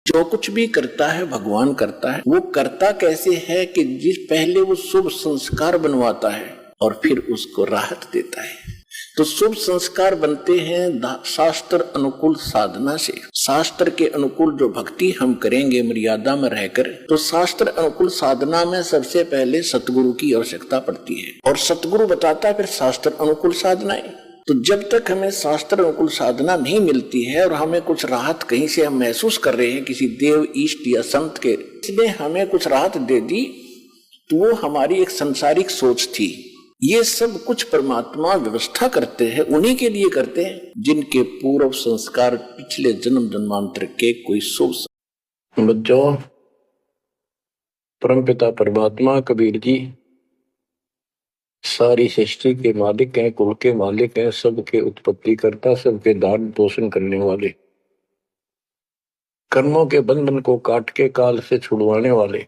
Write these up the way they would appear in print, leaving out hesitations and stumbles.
जो कुछ भी करता है भगवान करता है। वो करता कैसे है कि जिस पहले वो शुभ संस्कार बनवाता है और फिर उसको राहत देता है। तो शुभ संस्कार बनते हैं शास्त्र अनुकूल साधना से। शास्त्र के अनुकूल जो भक्ति हम करेंगे मर्यादा में रहकर, तो शास्त्र अनुकूल साधना में सबसे पहले सतगुरु की आवश्यकता पड़ती है और सतगुरु बताता है फिर शास्त्र अनुकूल साधनाएं। तो जब तक हमें शास्त्र अनुकूल साधना नहीं मिलती है और हमें कुछ राहत कहीं से हम महसूस कर रहे हैं किसी देव ईष्ट या संत के, इसने हमें कुछ राहत दे दी, तो वो हमारी एक सांसारिक सोच थी। ये सब कुछ परमात्मा व्यवस्था करते हैं, उन्हीं के लिए करते हैं जिनके पूर्व संस्कार पिछले जन्म जन्मांतर के कोई शुभ। बच्चों, परमपिता परमात्मा कबीर जी सारी सृष्टि के मालिक हैं, कुल के मालिक हैं, सबके उत्पत्ति करता, सबके दान पोषण करने वाले, कर्मों के बंधन को काट के काल से छुड़वाने वाले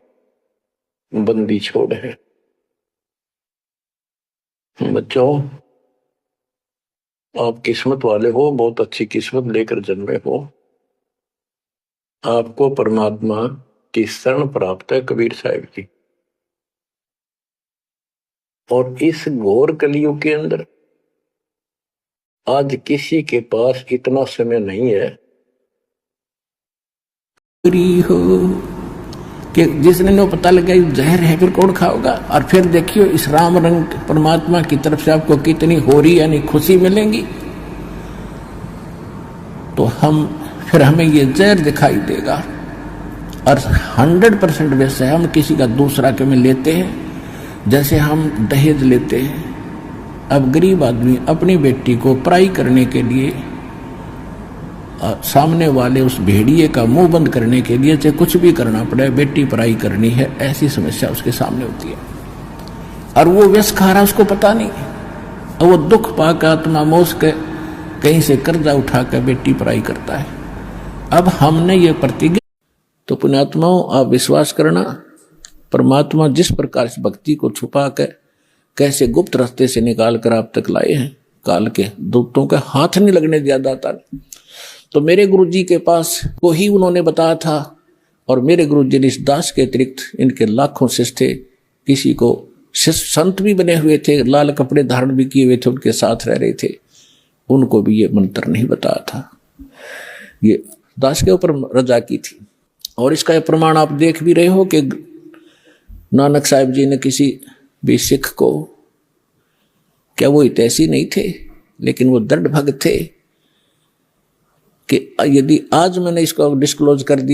बंदी छोड़ है। बच्चों, आप किस्मत वाले हो, बहुत अच्छी किस्मत लेकर जन्मे हो। आपको परमात्मा की शरण प्राप्त है कबीर साहब की। और इस घोर कलयुग के अंदर आज किसी के पास इतना समय नहीं है हो कि जिसने नो पता लगा जहर है फिर कौन खाओगा। और फिर देखियो इस राम रंग परमात्मा की तरफ से आपको कितनी हो रही यानी खुशी मिलेगी, तो फिर हमें ये जहर दिखाई देगा। और 100% वैसे हम किसी का दूसरा के में लेते हैं, जैसे हम दहेज लेते हैं। अब गरीब आदमी अपनी बेटी को पराई करने के लिए, सामने वाले उस भेड़िए का मुंह बंद करने के लिए चाहे कुछ भी करना पड़े, बेटी पराई करनी है, ऐसी समस्या उसके सामने होती है। और वो व्यस खा रहा, उसको पता नहीं, और वो दुख पाकर आत्मा मोस के कहीं से कर्जा उठाकर बेटी पराई करता है। अब हमने ये प्रतिज्ञा, तो पुण्यात्माओं आप विश्वास करना, परमात्मा जिस प्रकार से भक्ति को छुपा कर कैसे गुप्त रास्ते से निकाल कर आप तक लाए हैं, काल के दूतों का हाथ नहीं लगने दिया दाता ने। तो मेरे गुरुजी के पास को ही उन्होंने बताया था, और मेरे गुरुजी इस दास के अतिरिक्त इनके लाखों शिष्य थे, किसी को संत भी बने हुए थे, लाल कपड़े धारण भी किए हुए थे, उनके साथ रह रहे थे, उनको भी ये मंत्र नहीं बताया था। ये दास के ऊपर रजा की थी। और इसका प्रमाण आप देख भी रहे हो कि नानक साहिब जी ने किसी भी सिख को, क्या वो हितैषी नहीं थे, लेकिन वो दृढ़ भक्त थे कि यदि आज मैंने इसको डिस्क्लोज कर दिया